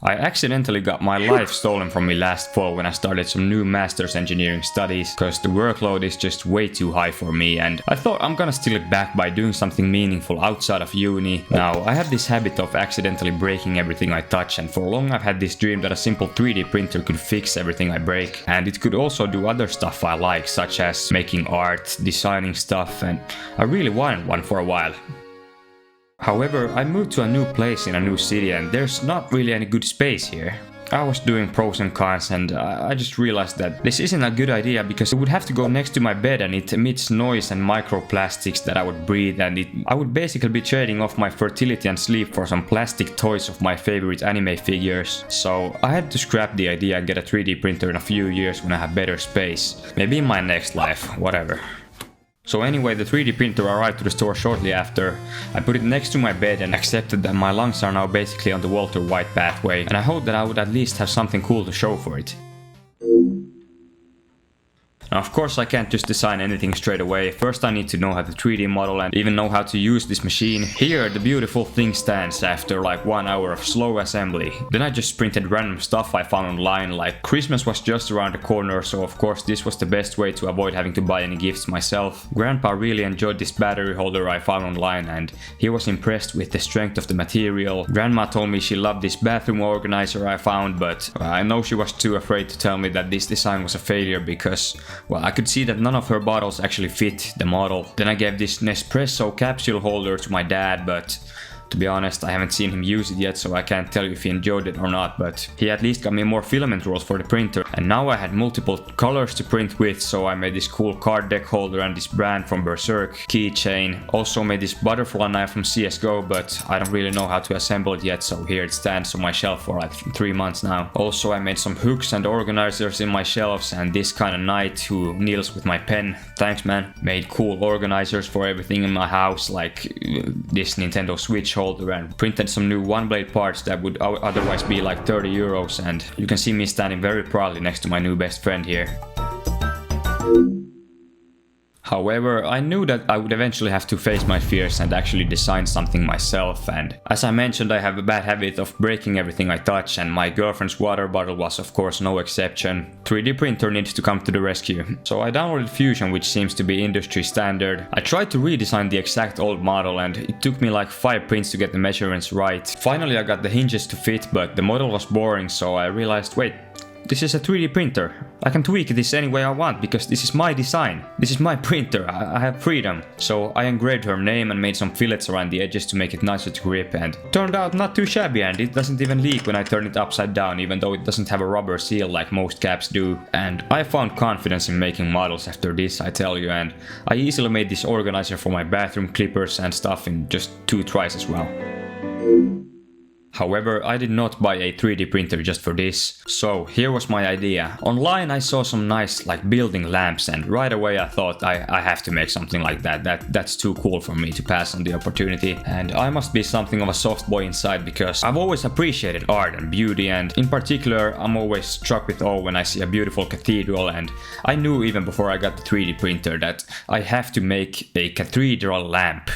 I accidentally got my life stolen from me last fall when I started some new master's engineering studies, cause the workload is just way too high for me, and I thought I'm gonna steal it back by doing something meaningful outside of uni. Now, I have this habit of accidentally breaking everything I touch, and for long I've had this dream that a simple 3D printer could fix everything I break, and it could also do other stuff I like, such as making art, designing stuff, and I really wanted one for a while. However, I moved to a new place in a new city and there's not really any good space here. I was doing pros and cons and I just realized that this isn't a good idea because it would have to go next to my bed and it emits noise and microplastics that I would breathe, and I would basically be trading off my fertility and sleep for some plastic toys of my favorite anime figures. So I had to scrap the idea and get a 3D printer in a few years when I have better space. Maybe in my next life, whatever. So anyway, the 3D printer arrived to the store shortly after. I put it next to my bed and accepted that my lungs are now basically on the Walter White pathway, and I hoped that I would at least have something cool to show for it. Now, of course, I can't just design anything straight away. First I need to know how to 3D model and even know how to use this machine. Here the beautiful thing stands after like 1 hour of slow assembly. Then I just printed random stuff I found online, like Christmas was just around the corner, so of course this was the best way to avoid having to buy any gifts myself. Grandpa really enjoyed this battery holder I found online and he was impressed with the strength of the material. Grandma told me she loved this bathroom organizer I found, but I know she was too afraid to tell me that this design was a failure because, well, I could see that none of her bottles actually fit the model. Then I gave this Nespresso capsule holder to my dad, but to be honest, I haven't seen him use it yet, so I can't tell you if he enjoyed it or not, but he at least got me more filament rolls for the printer. And now I had multiple colors to print with, so I made this cool card deck holder and this brand from Berserk keychain. Also made this butterfly knife from CSGO, but I don't really know how to assemble it yet, so here it stands on my shelf for like 3 months now. Also I made some hooks and organizers in my shelves, and this kind of knight who kneels with my pen. Thanks, man. Made cool organizers for everything in my house, like this Nintendo Switch holder, and printed some new one blade parts that would otherwise be like 30 euros, and you can see me standing very proudly next to my new best friend here. However, I knew that I would eventually have to face my fears and actually design something myself, and as I mentioned, I have a bad habit of breaking everything I touch, and my girlfriend's water bottle was of course no exception. 3D printer needs to come to the rescue. So I downloaded Fusion, which seems to be industry standard. I tried to redesign the exact old model and it took me like 5 prints to get the measurements right. Finally I got the hinges to fit, but the model was boring, so I realized, wait, this is a 3D printer. I can tweak this any way I want because this is my design. This is my printer. I have freedom. So I engraved her name and made some fillets around the edges to make it nicer to grip, and turned out not too shabby, and it doesn't even leak when I turn it upside down, even though it doesn't have a rubber seal like most caps do. And I found confidence in making models after this, I tell you, and I easily made this organizer for my bathroom clippers and stuff in just 2 tries as well. However, I did not buy a 3D printer just for this. So here was my idea. Online I saw some nice like building lamps, and right away I thought I have to make something like that. That's too cool for me to pass on the opportunity. And I must be something of a soft boy inside because I've always appreciated art and beauty, and in particular I'm always struck with awe when I see a beautiful cathedral, and I knew even before I got the 3D printer that I have to make a cathedral lamp.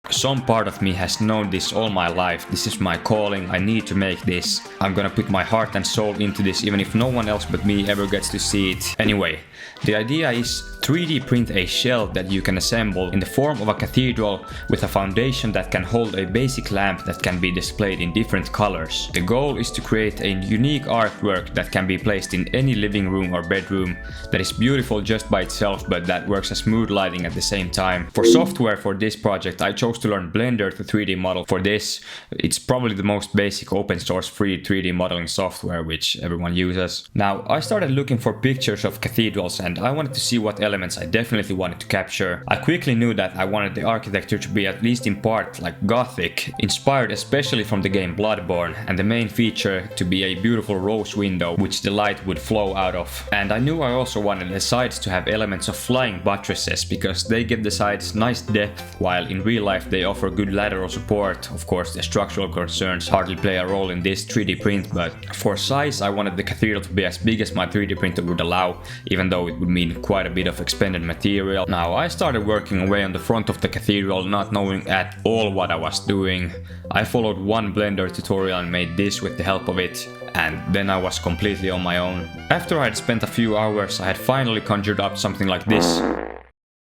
Some part of me has known this all my life. This is my calling. I need to make this. I'm gonna put my heart and soul into this, even if no one else but me ever gets to see it. Anyway, the idea is 3D print a shell that you can assemble in the form of a cathedral with a foundation that can hold a basic lamp that can be displayed in different colors. The goal is to create a unique artwork that can be placed in any living room or bedroom that is beautiful just by itself, but that works as mood lighting at the same time. For software for this project, I chose to learn Blender to 3D model. For this, it's probably the most basic open source free 3D modeling software which everyone uses. Now, I started looking for pictures of cathedrals and I wanted to see what elements I definitely wanted to capture. I quickly knew that I wanted the architecture to be at least in part like Gothic, inspired especially from the game Bloodborne, and the main feature to be a beautiful rose window which the light would flow out of. And I knew I also wanted the sides to have elements of flying buttresses because they give the sides nice depth, while in real life left, they offer good lateral support. Of course, the structural concerns hardly play a role in this 3D print, but for size I wanted the Cathedral to be as big as my 3D printer would allow, even though it would mean quite a bit of expended material. Now I started working away on the front of the Cathedral, not knowing at all what I was doing. I followed one Blender tutorial and made this with the help of it, and then I was completely on my own. After I had spent a few hours, I had finally conjured up something like this.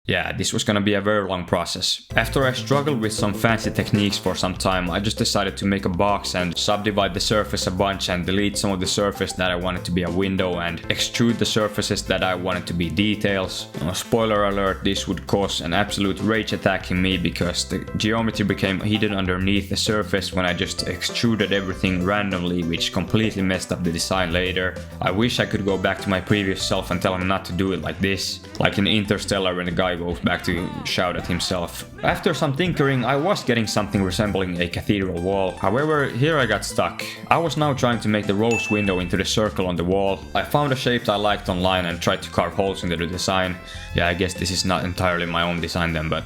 Yeah, this was gonna be a very long process. After I struggled with some fancy techniques for some time, I just decided to make a box and subdivide the surface a bunch and delete some of the surface that I wanted to be a window and extrude the surfaces that I wanted to be details. Spoiler alert, this would cause an absolute rage attack in me because the geometry became hidden underneath the surface when I just extruded everything randomly, which completely messed up the design later. I wish I could go back to my previous self and tell him not to do it like this, like in Interstellar when the guy goes back to shout at himself. After some tinkering, I was getting something resembling a cathedral wall. However, here I got stuck. I was now trying to make the rose window into the circle on the wall. I found a shape I liked online and tried to carve holes into the design. Yeah, I guess this is not entirely my own design then, but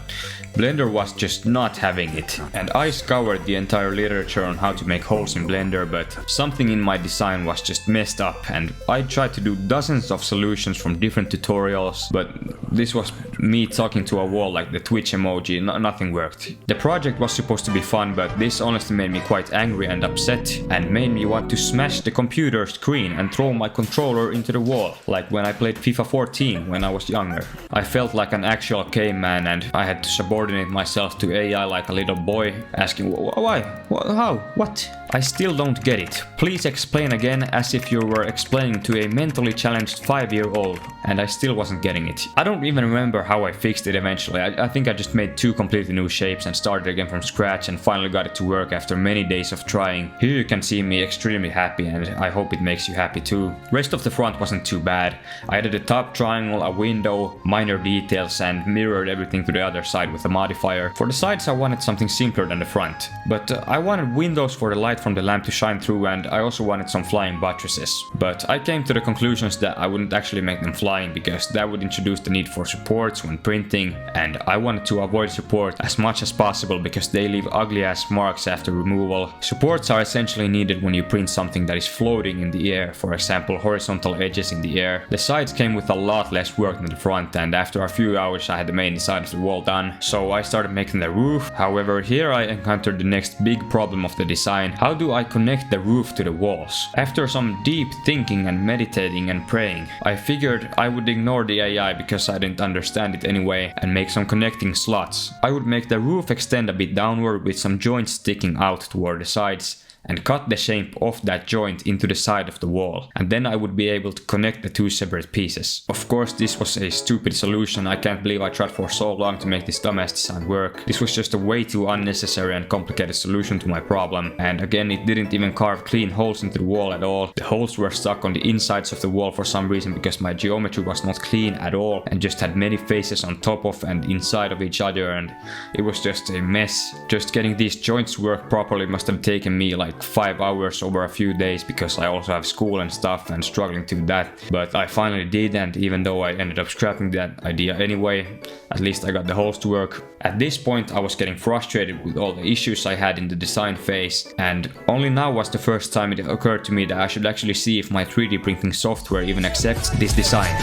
Blender was just not having it. And I scoured the entire literature on how to make holes in Blender, but something in my design was just messed up, and I tried to do dozens of solutions from different tutorials, but this was me talking to a wall like the Twitch emoji. Nothing worked. The project was supposed to be fun, but this honestly made me quite angry and upset, and made me want to smash the computer screen and throw my controller into the wall, like when I played FIFA 14 when I was younger. I felt like an actual caveman, and I had to subordinate myself to AI like a little boy, asking why, how, what? I still don't get it. Please explain again, as if you were explaining to a mentally challenged 5-year-old, and I still wasn't getting it. I don't even remember how I fixed it eventually. I think I just made 2 completely new shapes and started again from scratch and finally got it to work after many days of trying. Here you can see me extremely happy, and I hope it makes you happy too. Rest of the front wasn't too bad. I added a top triangle, a window, minor details, and mirrored everything to the other side with a modifier. For the sides I wanted something simpler than the front, but I wanted windows for the light from the lamp to shine through, and I also wanted some flying buttresses. But I came to the conclusions that I wouldn't actually make them flying because that would introduce the need for supports when printing, and I wanted to avoid support as much as possible because they leave ugly ass marks after removal. Supports are essentially needed when you print something that is floating in the air, for example horizontal edges in the air. The sides came with a lot less work than the front, and after a few hours I had the main side of the wall done, so I started making the roof. However, here I encountered the next big problem of the design. How do I connect the roof to the walls? After some deep thinking and meditating and praying, I figured I would ignore the AI because I didn't understand it anyway and make some connecting slots. I would make the roof extend a bit downward with some joints sticking out toward the sides, and cut the shape of that joint into the side of the wall, and then I would be able to connect the 2 separate pieces. Of course, this was a stupid solution. I can't believe I tried for so long to make this dumbass design work. This was just a way too unnecessary and complicated solution to my problem, and again it didn't even carve clean holes into the wall at all. The holes were stuck on the insides of the wall for some reason because my geometry was not clean at all and just had many faces on top of and inside of each other, and it was just a mess. Just getting these joints work properly must have taken me like 5 hours over a few days because I also have school and stuff and struggling to that. But I finally did, and even though I ended up scrapping that idea anyway, at least I got the holes to work. At this point I was getting frustrated with all the issues I had in the design phase, and only now was the first time it occurred to me that I should actually see if my 3D printing software even accepts this design.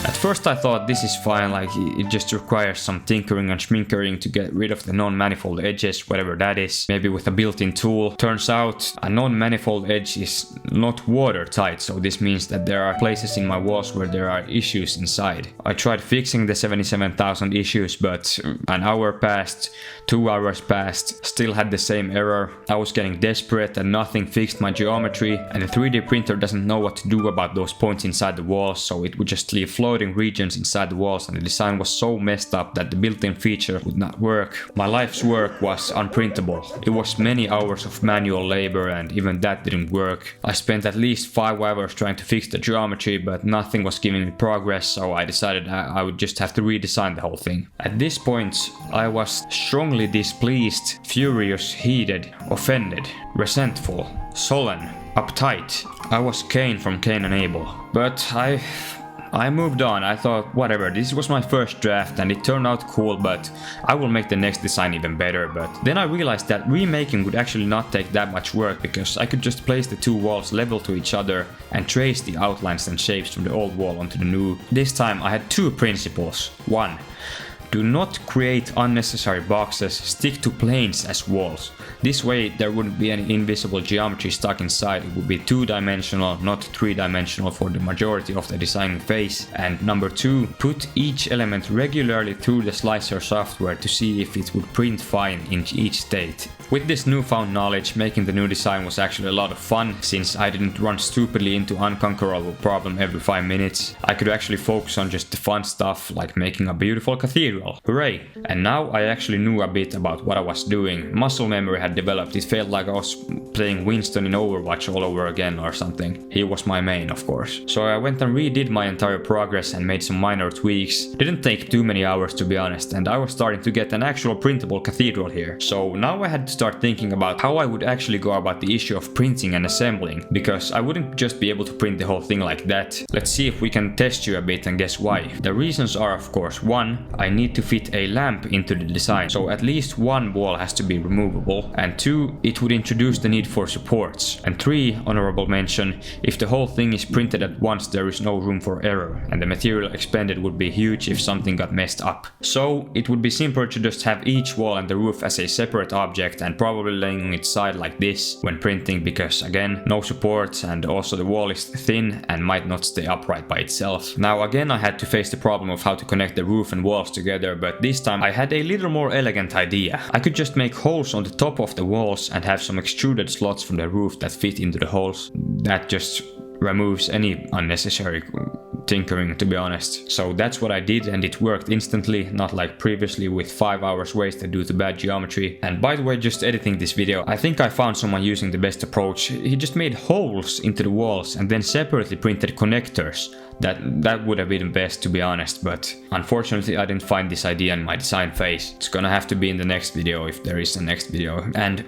At first I thought this is fine, like it just requires some tinkering and schminkering to get rid of the non-manifold edges, whatever that is, maybe with a built-in tool. Turns out a non-manifold edge is not watertight, so this means that there are places in my walls where there are issues inside. I tried fixing the 77,000 issues, but an hour passed, 2 hours passed, still had the same error. I was getting desperate and nothing fixed my geometry, and the 3D printer doesn't know what to do about those points inside the walls, so it would just leave floating regions inside the walls, and the design was so messed up that the built-in feature would not work. My life's work was unprintable. It was many hours of manual labor, and even that didn't work. I spent at least 5 hours trying to fix the geometry, but nothing was giving me progress, so I decided I would just have to redesign the whole thing. At this point I was strongly displeased, furious, heated, offended, resentful, sullen, uptight. I was Cain from Cain and Abel. But I moved on. I thought, whatever, this was my first draft and it turned out cool, but I will make the next design even better. But then I realized that remaking would actually not take that much work, because I could just place the two walls level to each other and trace the outlines and shapes from the old wall onto the new. This time I had two principles. 1. Do not create unnecessary boxes, stick to planes as walls. This way there wouldn't be any invisible geometry stuck inside, it would be 2-dimensional, not 3-dimensional for the majority of the designing phase. And number 2, put each element regularly through the slicer software to see if it would print fine in each state. With this newfound knowledge, making the new design was actually a lot of fun, since I didn't run stupidly into unconquerable problem every 5 minutes. I could actually focus on just the fun stuff, like making a beautiful cathedral. Hooray! And now I actually knew a bit about what I was doing. Muscle memory had developed. It felt like I was playing Winston in Overwatch all over again or something. He was my main, of course. So I went and redid my entire progress and made some minor tweaks. Didn't take too many hours, to be honest, and I was starting to get an actual printable cathedral here. So now I had to start thinking about how I would actually go about the issue of printing and assembling, because I wouldn't just be able to print the whole thing like that. Let's see if we can test you a bit and guess why. The reasons are, of course, 1. I need to fit a lamp into the design, so at least one wall has to be removable, and 2. It would introduce the need for supports, and 3. Honorable mention, if the whole thing is printed at once there is no room for error, and the material expended would be huge if something got messed up. So it would be simpler to just have each wall and the roof as a separate object and probably laying on its side like this when printing, because again, no supports, and also the wall is thin and might not stay upright by itself. Now again I had to face the problem of how to connect the roof and walls together, but this time I had a little more elegant idea. I could just make holes on the top of the walls and have some extruded slots from the roof that fit into the holes. That just removes any unnecessary tinkering, to be honest. So that's what I did, and it worked instantly, not like previously with 5 hours wasted due to bad geometry. And by the way, just editing this video, I think I found someone using the best approach. He just made holes into the walls and then separately printed connectors. That would have been best, to be honest, but unfortunately I didn't find this idea in my design phase. It's gonna have to be in the next video, if there is a next video. And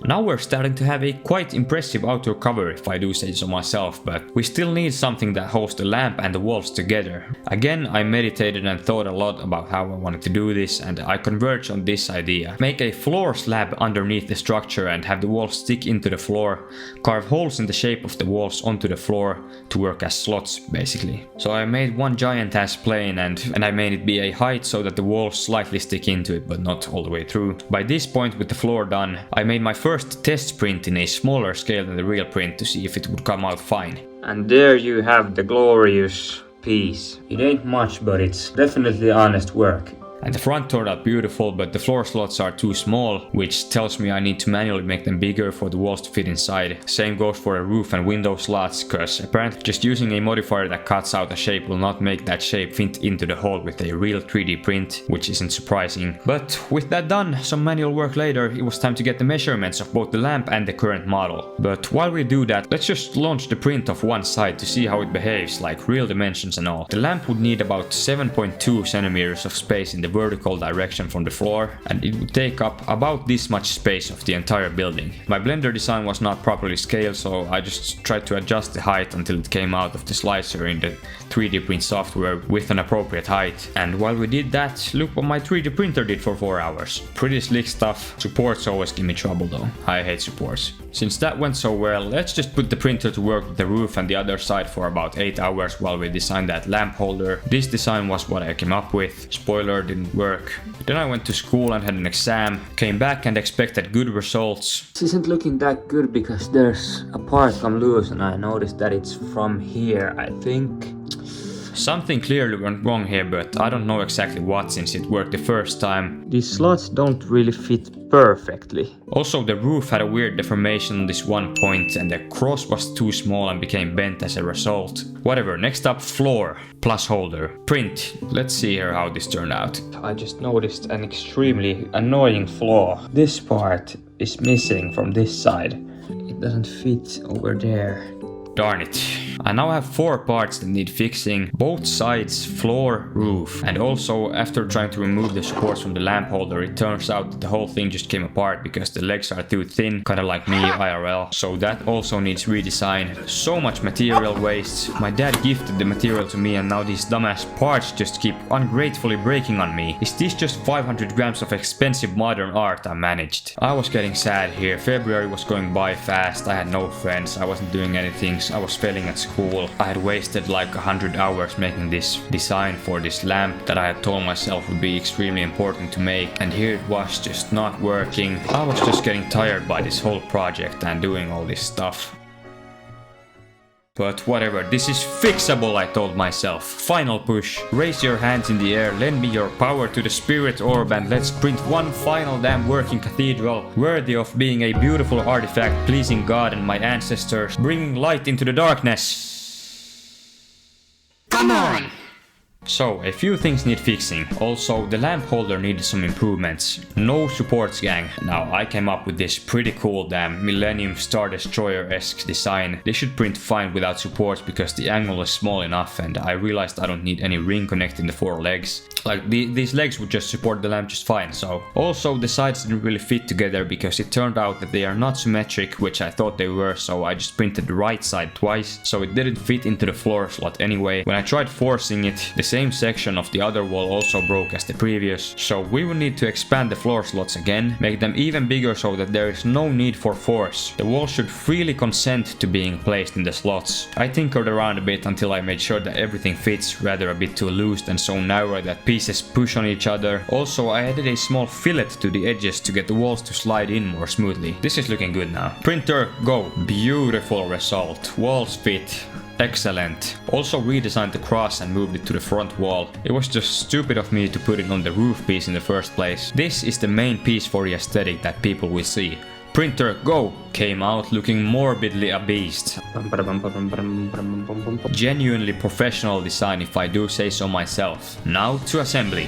now we're starting to have a quite impressive outdoor cover, if I do say so myself, but we still need something that holds the lamp and the walls together. Again, I meditated and thought a lot about how I wanted to do this, and I converged on this idea. Make a floor slab underneath the structure and have the walls stick into the floor. Carve holes in the shape of the walls onto the floor to work as slots, basically. So I made one giant ass plane and I made it be a height so that the walls slightly stick into it, but not all the way through. By this point, with the floor done, I made my first test print in a smaller scale than the real print to see if it would come out fine. And there you have the glorious piece. It ain't much, but it's definitely honest work. And the front turned out beautiful, but the floor slots are too small, which tells me I need to manually make them bigger for the walls to fit inside. Same goes for a roof and window slots, cause apparently just using a modifier that cuts out a shape will not make that shape fit into the hole with a real 3D print, which isn't surprising. But with that done, some manual work later, it was time to get the measurements of both the lamp and the current model. But while we do that, let's just launch the print of one side to see how it behaves, like real dimensions and all. The lamp would need about 7.2 centimeters of space in the vertical direction from the floor, and it would take up about this much space of the entire building. My Blender design was not properly scaled, so I just tried to adjust the height until it came out of the slicer in the 3D print software with an appropriate height. And while we did that, look what my 3D printer did for 4 hours. Pretty slick stuff. Supports always give me trouble though. I hate supports. Since that went so well, let's just put the printer to work with the roof and the other side for about 8 hours while we designed that lamp holder. This design was what I came up with. Spoiler, didn't work. Then I went to school and had an exam, came back and expected good results. This isn't looking that good because there's a part come loose and I noticed that it's from here, I think. Something clearly went wrong here, but I don't know exactly what since it worked the first time. These slots don't really fit perfectly. Also, the roof had a weird deformation on this one point and the cross was too small and became bent as a result. Whatever, next up, floor plus holder. Print. Let's see here how this turned out. I just noticed an extremely annoying flaw. This part is missing from this side. It doesn't fit over there. Darn it. I now have 4 parts that need fixing, both sides, floor, roof. And also, after trying to remove the supports from the lamp holder, it turns out that the whole thing just came apart because the legs are too thin, kinda like me IRL. So that also needs redesign. So much material waste. My dad gifted the material to me and now these dumbass parts just keep ungratefully breaking on me. Is this just 500 grams of expensive modern art I managed? I was getting sad here. February was going by fast. I had no friends. I wasn't doing anything. I was failing at school. I had wasted like 100 hours making this design for this lamp that I had told myself would be extremely important to make, and here it was just not working. I was just getting tired by this whole project and doing all this stuff. But whatever, this is fixable, I told myself. Final push. Raise your hands in the air, lend me your power to the spirit orb, and let's print one final damn working cathedral, worthy of being a beautiful artifact, pleasing God and my ancestors, bringing light into the darkness. Come on! So, a few things need fixing. Also, the lamp holder needed some improvements. No supports, gang. Now, I came up with this pretty cool damn Millennium Star Destroyer-esque design. They should print fine without supports because the angle is small enough, and I realized I don't need any ring connecting the 4 legs. Like, these legs would just support the lamp just fine, so. Also, the sides didn't really fit together because it turned out that they are not symmetric, which I thought they were, so I just printed the right side twice, so it didn't fit into the floor slot anyway. When I tried forcing it, the same section of the other wall also broke as the previous, so we will need to expand the floor slots again, make them even bigger so that there is no need for force. The wall should freely consent to being placed in the slots. I tinkered around a bit until I made sure that everything fits, rather a bit too loose and so narrow that pieces push on each other. Also, I added a small fillet to the edges to get the walls to slide in more smoothly. This is looking good now. Printer, go! Beautiful result. Walls fit. Excellent. Also redesigned the cross and moved it to the front wall. It was just stupid of me to put it on the roof piece in the first place. This is the main piece for the aesthetic that people will see. Printer, go! Came out looking morbidly a beast. Genuinely professional design if I do say so myself. Now to assembly.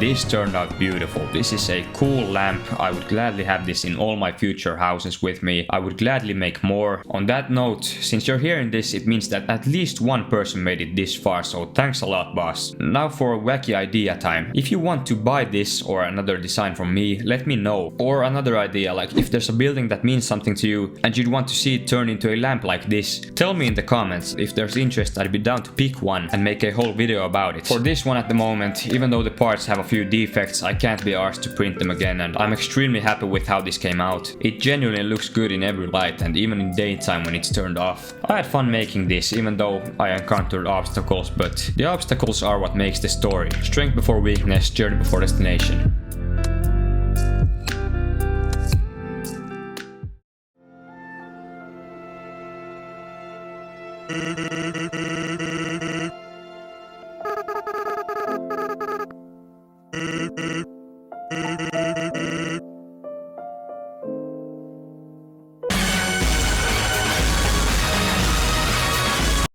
This turned out beautiful. This is a cool lamp. I would gladly have this in all my future houses with me. I would gladly make more. On that note, since you're hearing this, it means that at least one person made it this far, so thanks a lot, boss. Now for a wacky idea time. If you want to buy this or another design from me, let me know. Or another idea, like if there's a building that means something to you and you'd want to see it turn into a lamp like this, tell me in the comments. If there's interest, I'd be down to pick one and make a whole video about it. For this one at the moment, even though the parts have a few defects, I can't be arsed to print them again, and I'm extremely happy with how this came out. It genuinely looks good in every light and even in daytime when it's turned off. I had fun making this, even though I encountered obstacles, but the obstacles are what makes the story. Strength before weakness, journey before destination.